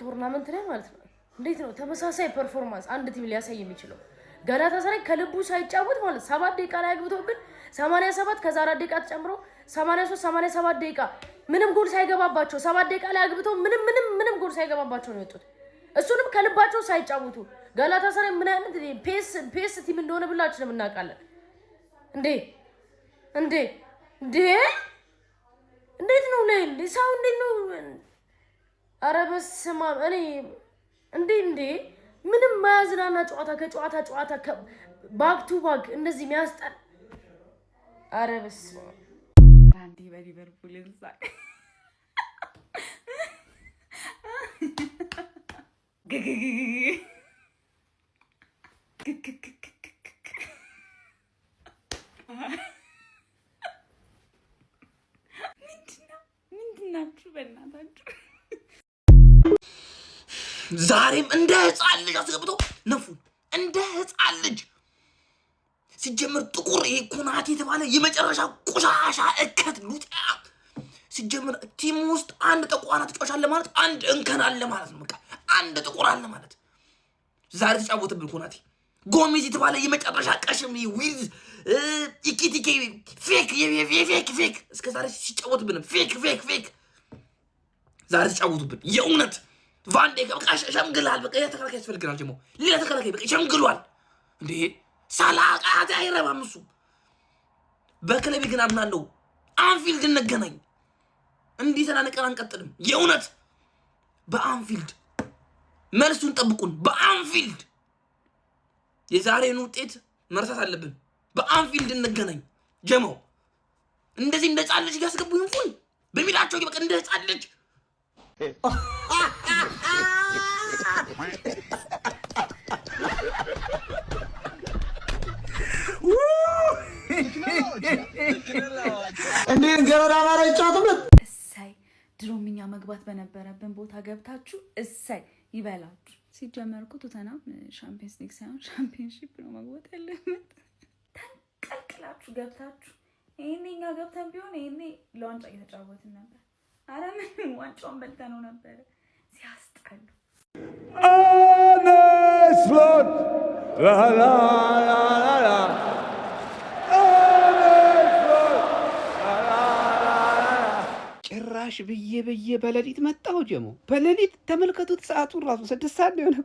ቶርናመንት ላይ ማለት ነው እንዴት ነው ተመሳሳይ ፐርፎርማንስ አንድ ቲም ሊያሳይ የሚችለው? ጋላታሳራይ ከልቡ ሳይጫወት ማለት 7 ደቂቃ ላይ አግብቶብን 87 ከዛ 4 ደቂቃ ተጨምሮ 83 87 ደቂቃ ምንም ጎል ሳይገባባቸው 7 ደቂቃ ላይ አግብተው ምንም ጎል ሳይገባባቸው ነው የወጡት። እሱንም ከልባቸው ሳይጫወቱ ጋላታሳራይ ምን አይነት ፔስ ቲም እንደሆነ ብላችንም እናውቃለን። እንዴት ነው ለሳው እንዴት ነው? ኧረ በስመ አብ እኔ እንዴ ምንም ማያዝናና ጨዋታ ባክ ቱ ባክ እንደዚህ የሚያስጠል። ኧረ በስመ አብ አንዲ በሊቨርፑል እንሳቅ ምንድናችሁ በእናታችሁ? ዛሬም እንደ ህፃን ልጅ አስገብቶ ነፉን እንደ ህፃን ልጅ ሲጀምር ጥቁር ኮናቴ የተባለ የመጨረሻ ቆሻሻ እከት ሉጣ ሲጀምር ቲም ውስጥ አንድ ጠቋራ ተጫዋች አለ ማለት አንድ እንከን አለ ማለት ነው። በቃ አንድ ጥቁር አለ ማለት ዛሬ ተጫወተብን ኮናቴ። ጎሜዝ የተባለ የመጨረሻ ቀሽም ዊዝ ኢኪቲኬ ፌክ እስከ ዛሬ ሲጫወትብን ፌክ ዛሬ ተጫወቱብን የእውነት ቫንዴክ በቃ ሸምግሏል። በቃ ተከላካይ ያስፈልግናል ደግሞ ሌላ ተከላካይ በቃ ሸምግሏል እንዴ ሳላቃት አይረባም እሱ። በክለብ ግን አምናለሁ አንፊልድ እንገናኝ እንዲህ ተናነቀን አንቀጥልም። የእውነት በአንፊልድ መልሱን ጠብቁን። በአንፊልድ የዛሬን ውጤት መርሳት አለብን። በአንፊልድ እንገናኝ። ጀማው እንደዚህ እንደ ጻል ልጅ ያስገቡኝ እንፉን በሚላቸው በቃ እንደ ጻል ልጅ እንዴት ገረዳ ማራ ይጫወቱበት። እሰይ ድሮምኛ መግባት በነበረብን ቦታ ገብታችሁ እሰይ ይበላችሁ። ሲጀመር እኮ ቶተናም ሻምፒየንስ ሊግ ሳይሆን ሻምፒየንሺፕ ነው መግባት ያለበት። ተንቀልቅላችሁ ገብታችሁ ይሄኔኛ ገብተን ቢሆን ይሄኔ ለዋንጫ እየተጫወትን ነበር። አረ ምን ዋንጫውን በልተነው ነበር። ሲያስጠሉ አነስሎት ላላላላ ጭራሽ ብዬ በሌሊት መጣሁ። ጀሞ በሌሊት ተመልከቱት። ሰዓቱን ራሱ 6 ሰዓት ነው የሆነው።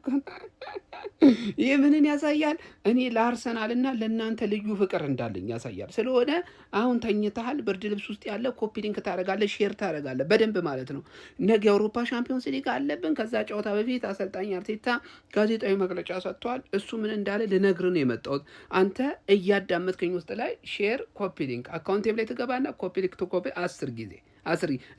ይህ ምንን ያሳያል? እኔ ለአርሰናልና ለእናንተ ልዩ ፍቅር እንዳለኝ ያሳያል። ስለሆነ አሁን ተኝተሃል፣ ብርድ ልብስ ውስጥ ያለ ኮፒ ሊንክ ታደርጋለህ፣ ሼር ታደርጋለህ በደንብ ማለት ነው። ነገ የአውሮፓ ሻምፒዮንስ ሊግ አለብን። ከዛ ጨዋታ በፊት አሰልጣኝ አርቴታ ጋዜጣዊ መግለጫ ሰጥቷል። እሱ ምን እንዳለ ልነግርህ ነው የመጣሁት። አንተ እያዳመጥከኝ ውስጥ ላይ ሼር ኮፒ ሊንክ አካውንቴ ላይ ትገባና ኮፒ ሊንክ ትኮፒ 10 ጊዜ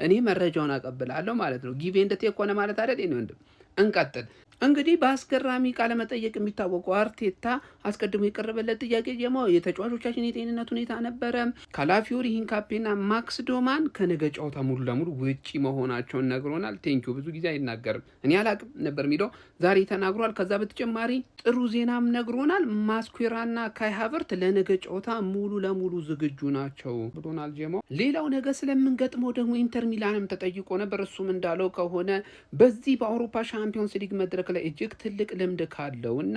እኔ መረጃውን አቀብላለሁ ማለት ነው። ጊዜ እንደተኮነ ማለት አይደል ነው። እንቀጥል እንግዲህ በአስገራሚ ቃለ መጠየቅ የሚታወቀው አርቴታ አስቀድሞ የቀረበለት ጥያቄ ጀማው የተጫዋቾቻችን የጤንነት ሁኔታ ነበረ። ካላፊዮሪ ሂንካፔና ማክስ ዶማን ከነገ ጨዋታ ሙሉ ለሙሉ ውጪ መሆናቸውን ነግሮናል። ቴንኪው ብዙ ጊዜ አይናገርም እኔ አላቅም ነበር የሚለው ዛሬ ተናግሯል። ከዛ በተጨማሪ ጥሩ ዜናም ነግሮናል። ማስኩዌራና ካይ ሃቨርት ለነገ ጨዋታ ሙሉ ለሙሉ ዝግጁ ናቸው ብሎናል ጀማው። ሌላው ነገ ስለምንገጥመው ደግሞ ኢንተር ሚላንም ተጠይቆ ነበር። እሱም እንዳለው ከሆነ በዚህ በአውሮፓ ሻምፒዮንስ ሊግ መድረክ ላይ እጅግ ትልቅ ልምድ ካለው እና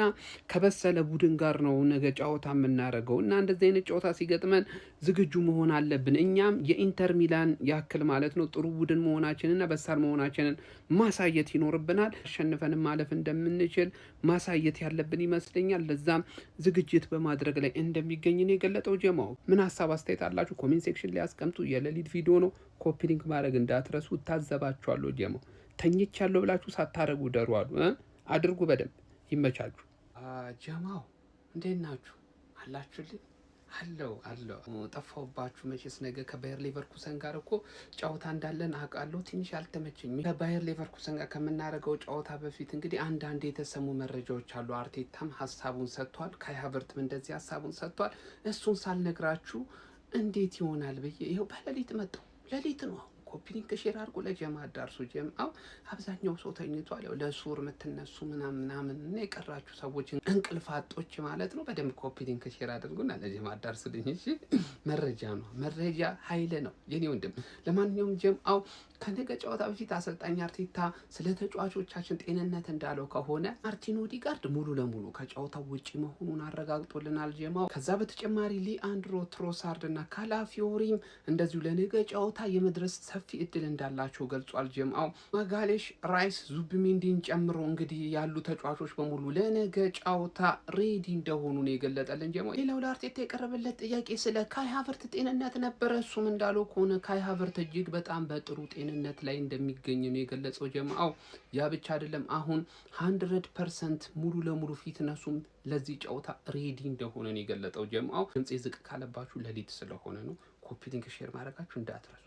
ከበሰለ ቡድን ጋር ነው ነገ ጨዋታ የምናደርገው እና እንደዚህ አይነት ጨዋታ ሲገጥመን ዝግጁ መሆን አለብን። እኛም የኢንተር ሚላን ያክል ማለት ነው ጥሩ ቡድን መሆናችንና በሳል መሆናችንን ማሳየት ይኖርብናል። አሸንፈን ማለፍ እንደምንችል ማሳየት ያለብን ይመስለኛል። ለዛም ዝግጅት በማድረግ ላይ እንደሚገኝ ነው የገለጠው ጀማው። ምን ሀሳብ አስተያየት አላችሁ? ኮሜንት ሴክሽን ላይ አስቀምጡ። የሌሊት ቪዲዮ ነው፣ ኮፒ ሊንክ ማድረግ እንዳትረሱ። ታዘባችኋለሁ ጀማው። ተኝቻለሁ ብላችሁ ሳታረጉ ደሩ አሉ። አድርጉ በደንብ ይመቻችሁ። ጀማው እንዴት ናችሁ? አላችሁልኝ? አለው ጠፋውባችሁ። መቼስ ነገ ከባየር ሌቨርኩሰን ጋር እኮ ጨዋታ እንዳለን አውቃለሁ። ትንሽ አልተመቸኝም። ከባየር ሌቨርኩሰን ጋር ከምናደርገው ጨዋታ በፊት እንግዲህ አንዳንድ የተሰሙ መረጃዎች አሉ። አርቴታም ሀሳቡን ሰጥቷል፣ ካይ ሃቨርትም እንደዚህ ሀሳቡን ሰጥቷል። እሱን ሳልነግራችሁ እንዴት ይሆናል ብዬ ይኸው በሌሊት መጣሁ። ሌሊት ነው ኮፒ ሊንክ ሼር አድርጎ ለጀማ አዳርሱ። ጀማው አብዛኛው ሰው ተኝቷል። ያው ለሱር የምትነሱ ምናምን እና የቀራችሁ ሰዎች እንቅልፍ አጦች ማለት ነው በደንብ ኮፒ ሊንክ ሼር አድርጉና ለጀማ አዳርሱልኝ። እሺ መረጃ ነው፣ መረጃ ኃይል ነው የኔ ወንድም። ለማንኛውም ጀማው ከነገ ጨዋታ በፊት አሰልጣኝ አርቴታ ስለ ተጫዋቾቻችን ጤንነት እንዳለው ከሆነ ማርቲን ኦዲጋርድ ሙሉ ለሙሉ ከጨዋታው ውጪ መሆኑን አረጋግጦልናል ጀማው። ከዛ በተጨማሪ ሊአንድሮ ትሮሳርድ እና ካላፊዮሪም እንደዚሁ ለነገ ጨዋታ የመድረስ ሰፊ እድል እንዳላቸው ገልጿል ጀማው። ማጋሌሽ፣ ራይስ፣ ዙቢሜንዲን ጨምሮ እንግዲህ ያሉ ተጫዋቾች በሙሉ ለነገ ጨዋታ ሬዲ እንደሆኑ ነው የገለጠልን ጀማው። ሌላው ለአርቴታ የቀረበለት ጥያቄ ስለ ካይ ሃቨርት ጤንነት ነበረ። እሱም እንዳለው ከሆነ ካይ ሃቨርት እጅግ በጣም በጥሩ ጤንነት ላይ እንደሚገኝ ነው የገለጸው ጀማው። ያ ብቻ አይደለም፣ አሁን 100% ሙሉ ለሙሉ ፊትነሱም ለዚህ ጨዋታ ሬዲ እንደሆነ ነው የገለጠው ጀማው። ድምጼ ዝቅ ካለባችሁ ሌሊት ስለሆነ ነው። ኮፒ ሊንክ ሼር ማድረጋችሁ እንዳትረሱ።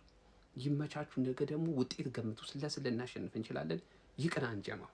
ይመቻችሁ። ነገ ደግሞ ውጤት ገምቱ። ስለስልናሸንፍ እንችላለን። ይቅናን ጀማው።